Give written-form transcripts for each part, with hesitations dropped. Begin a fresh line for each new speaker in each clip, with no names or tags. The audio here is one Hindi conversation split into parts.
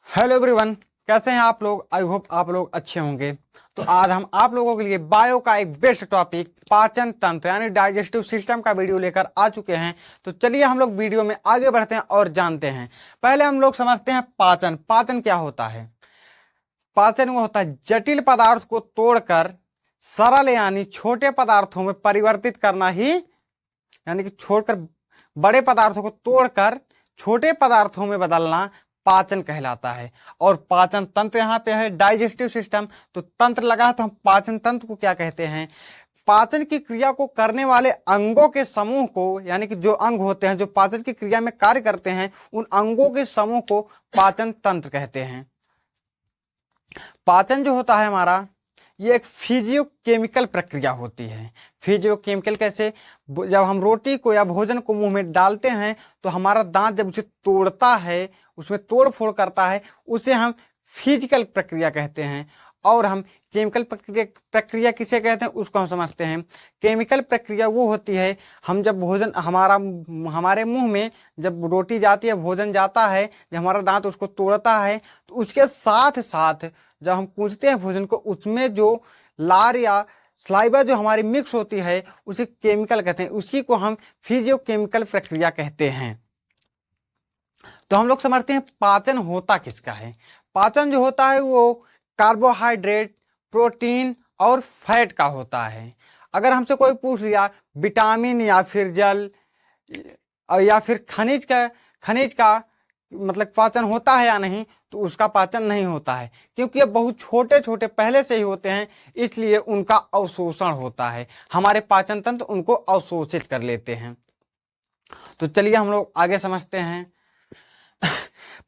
हेलो एवरीवन, कैसे हैं आप लोग। आई होप आप लोग अच्छे होंगे। तो आज हम आप लोगों के लिए बायो का एक बेस्ट टॉपिक पाचन तंत्र यानी डाइजेस्टिव सिस्टम का वीडियो लेकर आ चुके हैं। तो चलिए हम लोग वीडियो में आगे बढ़ते हैं और जानते हैं। पहले हम लोग समझते हैं पाचन। पाचन क्या होता है। पाचन वो होता है जटिल पदार्थ को तोड़कर सरल यानी छोटे पदार्थों में परिवर्तित करना ही, यानी कि छोड़कर बड़े पदार्थों को तोड़कर छोटे पदार्थों में बदलना पाचन कहलाता है। और पाचन तंत्र यहाँ पे है डाइजेस्टिव सिस्टम। तो तंत्र लगा है तो हम पाचन तंत्र को क्या कहते हैं। पाचन की क्रिया को करने वाले अंगों के समूह को, यानी कि जो अंग होते हैं जो पाचन की क्रिया में कार्य करते हैं, उन अंगों के समूह को पाचन तंत्र कहते हैं। पाचन जो होता है हमारा, ये एक फिजियोकेमिकल प्रक्रिया होती है। फिजियोकेमिकल कैसे, जब हम रोटी को या भोजन को मुंह में डालते हैं तो हमारा दांत जब उसे तोड़ता है, उसमें तोड़ फोड़ करता है, उसे हम फिजिकल प्रक्रिया कहते हैं। और हम केमिकल प्रक्रिया किसे कहते हैं उसको हम समझते हैं। केमिकल प्रक्रिया वो होती है, हम जब भोजन हमारे मुंह में जब रोटी जाती है, भोजन जाता है, जब हमारा दांत उसको तोड़ता है, तो उसके साथ साथ जब हम कूचते हैं भोजन को, उसमें जो लार या स्लाइवा जो हमारी मिक्स होती है उसे केमिकल कहते हैं। उसी को हम फिजियोकेमिकल प्रक्रिया कहते हैं। तो हम लोग समझते हैं पाचन होता किसका है। पाचन जो होता है वो कार्बोहाइड्रेट, प्रोटीन और फैट का होता है। अगर हमसे कोई पूछ लिया विटामिन या फिर जल या फिर खनिज का मतलब पाचन होता है या नहीं, तो उसका पाचन नहीं होता है, क्योंकि ये बहुत छोटे छोटे पहले से ही होते हैं, इसलिए उनका अवशोषण होता है। हमारे पाचन तंत्र उनको अवशोषित कर लेते हैं। तो चलिए हम लोग आगे समझते हैं।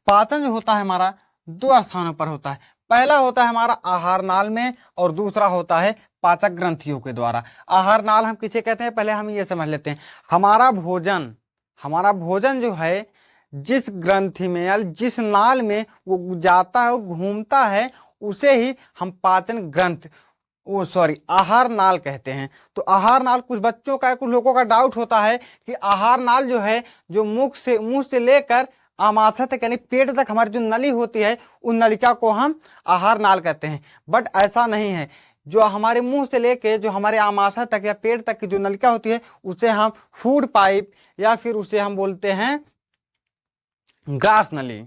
पाचन जो होता है हमारा दो स्थानों पर होता है। पहला होता है हमारा आहार नाल में और दूसरा होता है पाचक ग्रंथियों के द्वारा। आहार नाल हम किसे कहते हैं, पहले हम ये समझ लेते हैं। हमारा भोजन जो है जिस ग्रंथि में या जिस नाल में वो जाता है और घूमता है, उसे ही हम पाचन ग्रंथ आहार नाल कहते हैं। तो आहार नाल कुछ बच्चों का, कुछ लोगों का डाउट होता है कि आहार नाल जो है जो मुंह से लेकर आमाशय तक यानी पेट तक हमारी जो नली होती है, उन नलिका को हम आहार नाल कहते हैं। बट ऐसा नहीं है। जो हमारे मुंह से लेके जो हमारे आमाशय तक या पेट तक की जो नलिका होती है, उसे हम फूड पाइप या फिर उसे हम बोलते हैं ग्रास नली।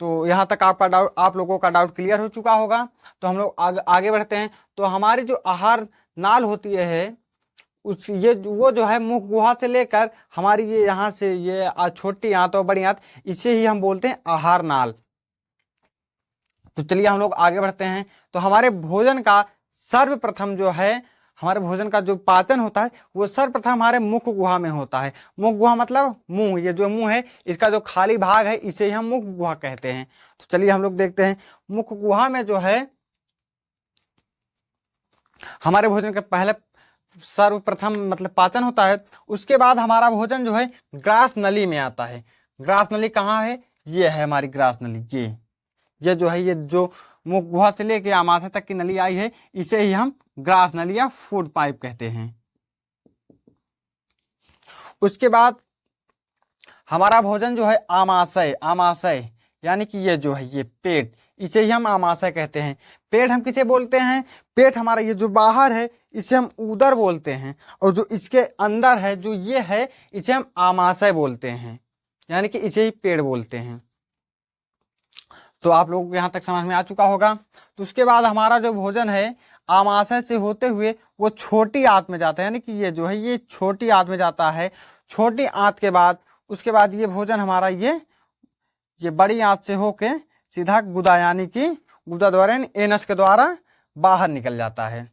तो यहाँ तक आपका डाउट, आप लोगों का डाउट क्लियर हो चुका होगा। तो हम लोग आगे बढ़ते हैं। तो हमारी जो आहार नाल होती है वो जो है मुख गुहा से लेकर हमारी ये यहाँ से ये छोटी आंत और बड़ी आंत, इसे ही हम बोलते हैं आहार नाल। तो चलिए हम लोग आगे बढ़ते हैं। तो हमारे भोजन का सर्वप्रथम जो है, हमारे भोजन का जो पाचन होता है वो सर्वप्रथम हमारे मुख गुहा में होता है। मुख गुहा मतलब मुंह, ये जो मुंह है इसका जो खाली भाग है इसे ही हम मुख गुहा कहते हैं। तो चलिए हम लोग देखते हैं। मुख गुहा में जो है हमारे भोजन के पहले सर्वप्रथम मतलब पाचन होता है। उसके बाद हमारा भोजन जो है ग्रास नली में आता है। ग्रास नली कहाँ है, ये है हमारी ग्रास नली। ये जो है, ये जो मुख गुहा से लेके आमाशय तक की नली आई है, इसे ही हम ग्रास नली या फूड पाइप कहते हैं। उसके बाद हमारा भोजन जो है आमाशय यानी कि ये जो है ये पेट, इसे ही हम आमाशय कहते हैं। पेट हम किसे बोलते हैं, पेट हमारा ये जो बाहर है इसे हम उदर बोलते हैं, और जो इसके अंदर है जो ये है इसे हम आमाशय बोलते हैं, यानी कि इसे ही पेट बोलते हैं। तो आप लोगों को यहाँ तक समझ में आ चुका होगा। तो उसके बाद हमारा जो भोजन है आमाशय से होते हुए वो छोटी आंत में जाता है, यानी कि ये जो है ये छोटी आंत में जाता है। छोटी आंत के बाद उसके बाद ये भोजन हमारा ये बड़ी आंत से होके सीधा गुदा यानी कि गुदा द्वारा एनस के द्वारा बाहर निकल जाता है।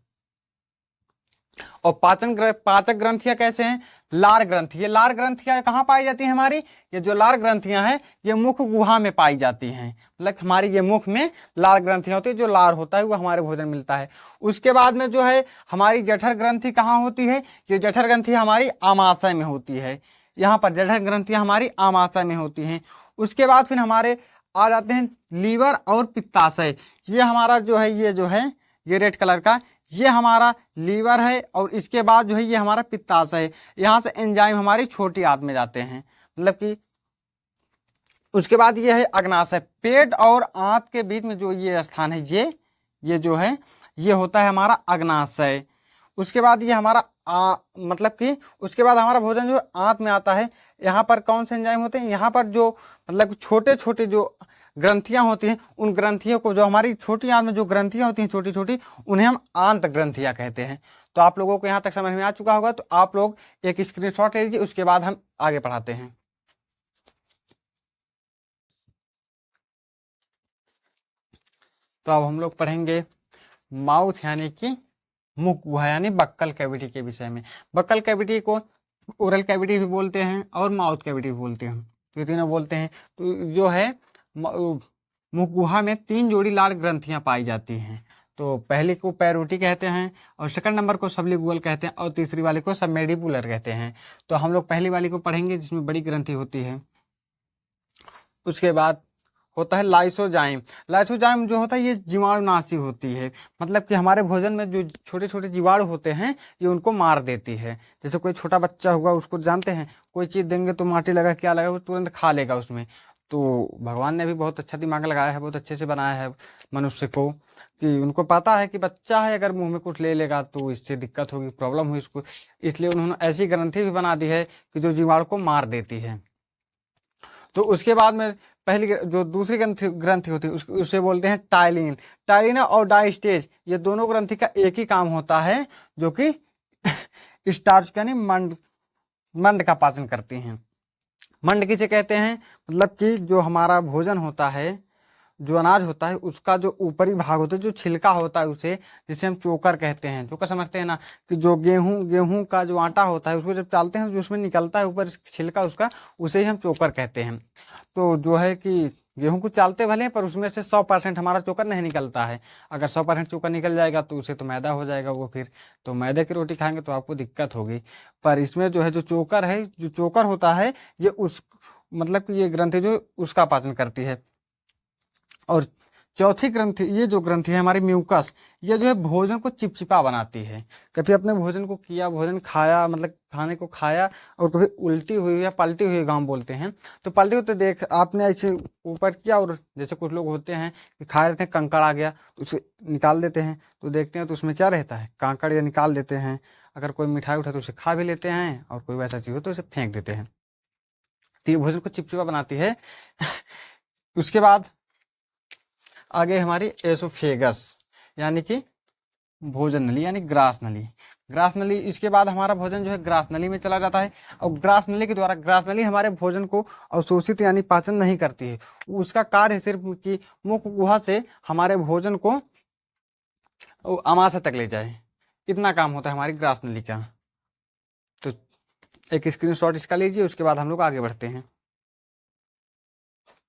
और पाचक ग्रंथियां कैसे हैं, लार ग्रंथि। ये लार ग्रंथियां कहाँ पाई जाती हैं हमारी, ये जो लार ग्रंथियां हैं ये मुख गुहा में पाई जाती हैं। मतलब हमारी ये मुख में लार ग्रंथियां होती है, जो लार होता है वो हमारे भोजन मिलता है। उसके बाद में जो है हमारी जठर ग्रंथि कहाँ होती है, ये जठर ग्रंथि हमारी आमाशय में होती है। यहाँ पर जठर ग्रंथियां हमारी आमाशय में होती हैं। उसके बाद फिर हमारे आ जाते हैं लीवर और पित्ताशय। ये हमारा जो है ये रेड कलर का, ये हमारा लीवर है, और इसके बाद जो है ये हमारा पित्ताशय है। यहाँ से एंजाइम हमारी छोटी आंत में जाते हैं, मतलब कि उसके बाद ये है अग्नाशय। पेट और आंत के बीच में जो ये स्थान है, ये जो है ये होता है हमारा अग्नाशय। उसके बाद ये हमारा मतलब कि उसके बाद हमारा भोजन जो आंत में आता है। यहाँ पर कौन से एंजाइम होते हैं, यहाँ पर जो मतलब छोटे छोटे जो ग्रंथियां होती हैं, उन ग्रंथियों को, जो हमारी छोटी आंत में जो ग्रंथियां होती हैं छोटी छोटी, उन्हें हम आंत ग्रंथियां कहते हैं। तो आप लोगों को यहाँ तक समझ में आ चुका होगा। तो आप लोग एक स्क्रीनशॉट ले लीजिए, उसके बाद हम आगे पढ़ाते हैं। तो अब हम लोग पढ़ेंगे माउथ यानी कि मुख गुहा यानी बक्कल कैविटी के विषय में। बक्कल कैविटी को ओरल कैविटी भी बोलते हैं और माउथ कैविटी भी बोलते हैं, तो ये तीनों बोलते हैं। तो जो है मुख गुहा में 3 जोड़ी लाल ग्रंथियां पाई जाती हैं। तो पहली को पैरोटी कहते हैं, और सेकंड नंबर को सबलिंगुअल कहते हैं, और तीसरी वाली को सबमेंडिबुलर कहते हैं। तो हम लोग पहली वाली को पढ़ेंगे जिसमें बड़ी ग्रंथि होती है। उसके बाद होता है लाइसोजाइम। लाइसोजाइम जो होता है ये जीवाणुनाशी होती है, मतलब कि हमारे भोजन में जो छोटे छोटे जीवाणु होते हैं ये उनको मार देती है। जैसे कोई छोटा बच्चा हुआ, उसको जानते हैं कोई चीज़ देंगे तो माटी लगा क्या लगा वो तुरंत खा लेगा उसमें। तो भगवान ने भी बहुत अच्छा दिमाग लगाया है, बहुत अच्छे से बनाया है मनुष्य को, कि उनको पता है कि बच्चा है अगर मुंह में कुछ ले लेगा तो इससे दिक्कत होगी, प्रॉब्लम हुई इसको। इसलिए उन्होंने ऐसी ग्रंथि भी बना दी है कि जो जीवाणु को मार देती है। तो उसके बाद में पहली जो दूसरी ग्रंथि ग्रंथि होती है उसे बोलते हैं टाइलिन। टाइलिन और डाइस्टेज, ये दोनों ग्रंथि का एक ही काम होता है, जो कि स्टार्च यानी मंड मंड का पाचन करती हैं। मंड किसे कहते हैं, मतलब कि जो हमारा भोजन होता है, जो अनाज होता है उसका जो ऊपरी भाग होता है, जो छिलका होता है उसे, जिसे हम चोकर कहते हैं। चोकर समझते हैं ना, कि जो गेहूं का जो आटा होता है उसको जब चालते हैं जो उसमें निकलता है ऊपर छिलका उसका, उसे ही हम चोकर कहते हैं। तो जो है कि गेहूं को चालते भले हैं पर उसमें से 100% हमारा चोकर नहीं निकलता है। अगर 100% चोकर निकल जाएगा तो उसे तो मैदा हो जाएगा वो, फिर तो मैदे की रोटी खाएंगे तो आपको दिक्कत होगी। पर इसमें जो है जो चोकर है, जो चोकर होता है ये उस मतलब कि ये ग्रंथि जो उसका पाचन करती है। और चौथी ग्रंथि, ये जो ग्रंथि है हमारी म्यूकस, ये जो है भोजन को चिपचिपा बनाती है। कभी अपने भोजन को किया, भोजन खाया, मतलब खाने को खाया और कभी उल्टी हुई या पलटी हुई गाँव बोलते हैं, तो पलटी होते देख आपने ऐसे ऊपर किया, और जैसे कुछ लोग होते हैं कि खा रहे थे कंकड़ आ गया उसे निकाल देते हैं, तो देखते हैं तो उसमें क्या रहता है, कांकड़, या निकाल देते हैं। अगर कोई मिठाई उठा तो उसे खा भी लेते हैं, और कोई वैसा चीज़ हो तो उसे फेंक देते हैं। तो ये भोजन को चिपचिपा बनाती है। उसके बाद आगे हमारी एसोफेगस यानी कि भोजन नली यानी ग्रास नली। ग्रास नली, इसके बाद हमारा भोजन जो है ग्रास नली में चला जाता है। और ग्रास नली के द्वारा, ग्रास नली हमारे भोजन को अवशोषित यानी पाचन नहीं करती है। उसका कार्य सिर्फ कि मुख गुहा से हमारे भोजन को आमाशय तक ले जाए, इतना काम होता है हमारी ग्रास नली का। तो एक स्क्रीनशॉट इसका लीजिए, उसके बाद हम लोग आगे बढ़ते हैं।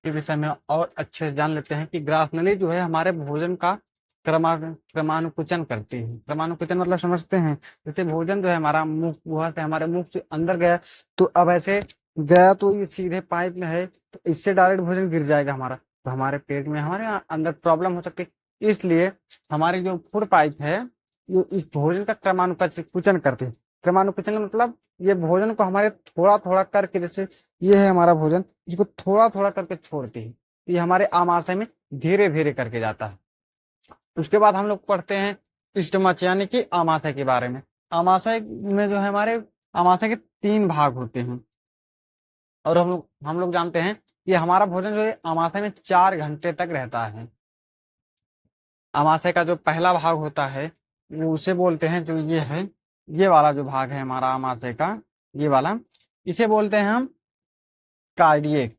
के विषय में और अच्छे से जान लेते हैं कि ग्रास नली जो है हमारे भोजन का क्रमानुकुचन करती है। क्रमानुकुचन मतलब समझते हैं, जैसे भोजन जो है हमारा मुख गुहा से हमारे मुख से अंदर गया, तो अब ऐसे गया तो ये सीधे पाइप में है, तो इससे डायरेक्ट भोजन गिर जाएगा हमारा, तो हमारे पेट में, हमारे अंदर प्रॉब्लम हो सकती है। इसलिए हमारी जो फूड पाइप है ये इस भोजन का क्रमानुकुचन करती है। क्रमानुकुचन मतलब ये भोजन को हमारे थोड़ा थोड़ा करके, जैसे ये है हमारा भोजन, इसको थोड़ा थोड़ा करके छोड़ती है, ये हमारे आमाशय में धीरे धीरे करके जाता है। उसके बाद हम लोग पढ़ते हैं स्टमच यानी कि आमाशय के बारे में। आमाशय में जो है हमारे आमाशय के 3 भाग होते हैं, और हम लोग जानते हैं कि हमारा भोजन जो है आमाशय में 4 घंटे तक रहता है। आमाशय का जो पहला भाग होता है वो उसे बोलते हैं, जो ये है, ये वाला जो भाग है हमारा आमाशय का, ये वाला, इसे बोलते हैं हम कार्डियक।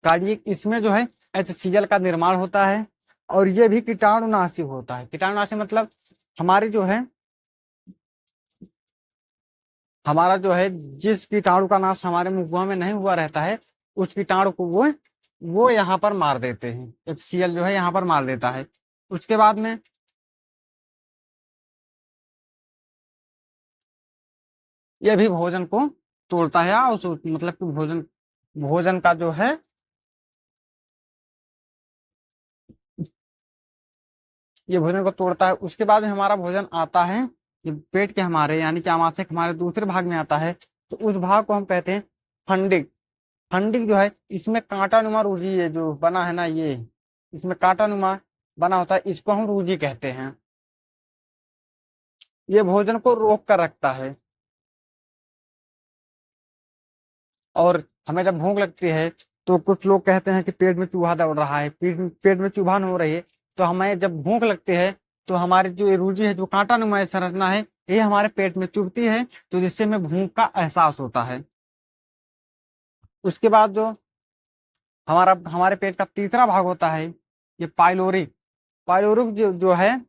कार्डियक, इसमें जो है HCl का निर्माण होता है, और ये भी कीटाणुनाशी होता है। कीटाणुनाशी मतलब हमारी जो है, हमारा जो है जिस कीटाणु का नाश हमारे मुंह में नहीं हुआ रहता है, उस कीटाणु को वो यहाँ पर मार देते हैं। HCl जो है यहाँ पर मार देता है। उसके बाद में ये भी भोजन को तोड़ता है, उस मतलब कि भोजन भोजन का जो है, ये भोजन को तोड़ता है। उसके बाद में हमारा भोजन आता है ये पेट के हमारे यानी कि आमाशय के हमारे दूसरे भाग में आता है, तो उस भाग को हम कहते हैं फंडिक। फंडिंग जो है इसमें कांटा नुमा रूजी ये जो बना है ना, ये इसमें कांटा नुमा बना होता है, इसको हम रूजी कहते हैं। ये भोजन को रोक कर रखता है। और हमें जब भूख लगती है तो कुछ लोग कहते हैं कि पेट में चूहा दौड़ रहा है, पेट में चुभन हो रही है। तो हमें जब भूख लगती है तो हमारी जो ये रूजी है, जो कांटा नुमा संरचना है, ये हमारे पेट में चुभती है, तो जिससे हमें भूख का एहसास होता है। उसके बाद जो हमारे पेट का तीसरा भाग होता है, ये पाइलोरिक। पाइलोरिक जो है,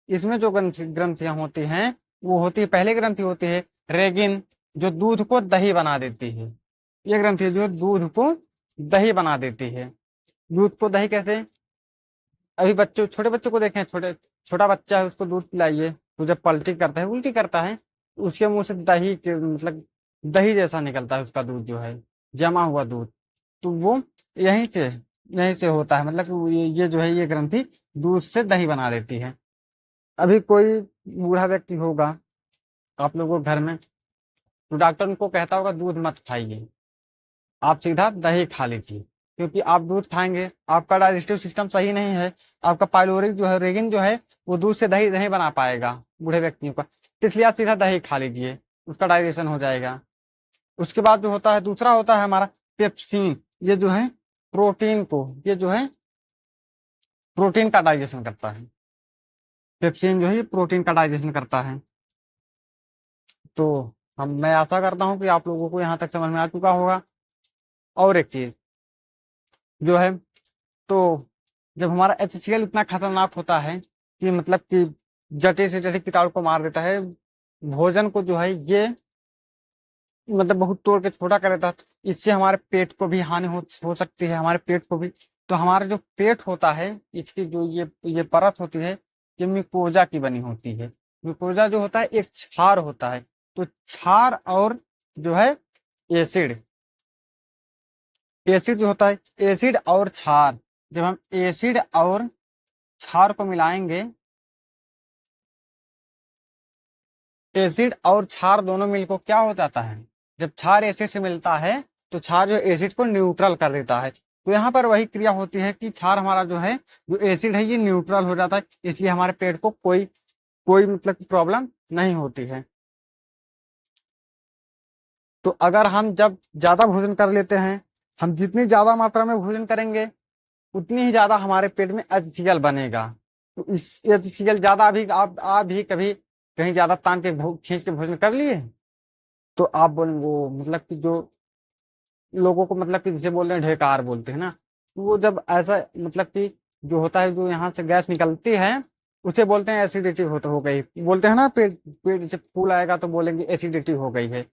इसमें जो ग्रंथियां होती हैं, वो होती है, पहली ग्रंथि होती है रेगिन, जो दूध को दही बना देती है। ये ग्रंथि जो दूध को दही बना देती है। दूध को दही कैसे? अभी बच्चों, छोटे बच्चों को देखें, छोटा बच्चा है, उसको दूध पिलाइए, तो जब पलटी करता है, उल्टी करता है, उसके मुंह से दही के मतलब दही जैसा निकलता है उसका दूध जो है, जमा हुआ दूध। तो वो यहीं से यहीं से होता है, मतलब ये जो है, ये ग्रंथि दूध से दही बना देती है। अभी कोई बूढ़ा व्यक्ति होगा आप लोगों के घर में, तो डॉक्टर उनको कहता होगा दूध मत खाइए, आप सीधा दही खा लीजिए, क्योंकि आप दूध खाएंगे, आपका डाइजेस्टिव सिस्टम सही नहीं है, आपका पाइलोरिक जो है, रेगिन जो है, वो दूध से दही नहीं बना पाएगा बूढ़े व्यक्तियों का, तो इसलिए आप सीधा दही खा लीजिए, उसका डाइजेशन हो जाएगा। उसके बाद जो होता है, दूसरा होता है हमारा पेप्सिन। ये जो है प्रोटीन को, ये जो है प्रोटीन का डाइजेशन करता है। पेप्सिन जो है, ये प्रोटीन का डाइजेशन करता है। तो मैं आशा करता हूँ कि आप लोगों को यहाँ तक समझ में आ चुका होगा। और एक चीज जो है, तो जब हमारा HCl इतना खतरनाक होता है कि मतलब कि जटे से जटिल कीटाणु को मार देता है, भोजन को जो है ये मतलब बहुत तोड़ के छोटा कर देता है, इससे हमारे पेट को भी हानि हो सकती है, हमारे पेट को भी। तो हमारा जो पेट होता है, इसकी जो ये परत होती है, ये म्यूकोजा की बनी होती है। म्यूकोजा जो होता है एक क्षार होता है। तो क्षार और जो है एसिड, एसिड जो होता है, एसिड और क्षार, जब हम एसिड और क्षार को मिलाएंगे, एसिड और क्षार दोनों मिलकर क्या हो जाता है, जब क्षार एसिड से मिलता है तो क्षार जो एसिड को न्यूट्रल कर देता है। तो यहाँ पर वही क्रिया होती है कि क्षार हमारा जो है, जो एसिड है, ये न्यूट्रल हो जाता है, इसलिए हमारे पेट को कोई कोई मतलब प्रॉब्लम नहीं होती है। तो अगर हम जब ज्यादा भोजन कर लेते हैं, हम जितनी ज्यादा मात्रा में भोजन करेंगे, उतनी ही ज्यादा हमारे पेट में HCl बनेगा। तो इस HCl ज्यादा भी आप भी कभी कहीं ज्यादा तान के खींच के भोजन कर लिए, तो आप बोल वो मतलब कि जो लोगों को मतलब कि जिसे बोल रहे हैं ढेकार बोलते हैं ना, तो वो जब ऐसा मतलब कि जो होता है, जो यहाँ से गैस निकलती है, उसे बोलते हैं एसिडिटी हो गई, बोलते हैं ना, पेट पेट से फूल आएगा तो बोलेंगे एसिडिटी हो गई है।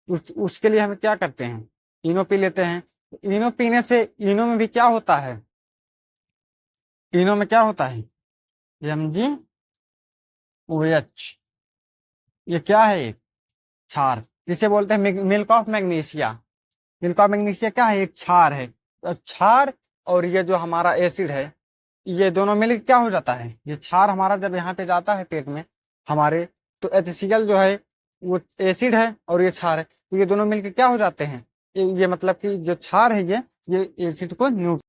उसके लिए हम क्या करते हैं, इनो पी लेते हैं। इनो पीने से, इनो में भी क्या होता है, इनो में क्या होता है, MgOH, ये क्या है, एक क्षार, जिसे बोलते हैं milk of magnesia. Milk of magnesia क्या है, एक क्षार है। तो क्षार और ये जो हमारा एसिड है, ये दोनों मिलकर क्या हो जाता है, ये क्षार हमारा जब यहाँ पे जाता है पेट में हमारे, तो HCl जो है वो एसिड है और ये क्षार है, तो ये दोनों मिलकर क्या हो जाते हैं, ये मतलब कि जो क्षार है, ये एसिड को न्यूट्रल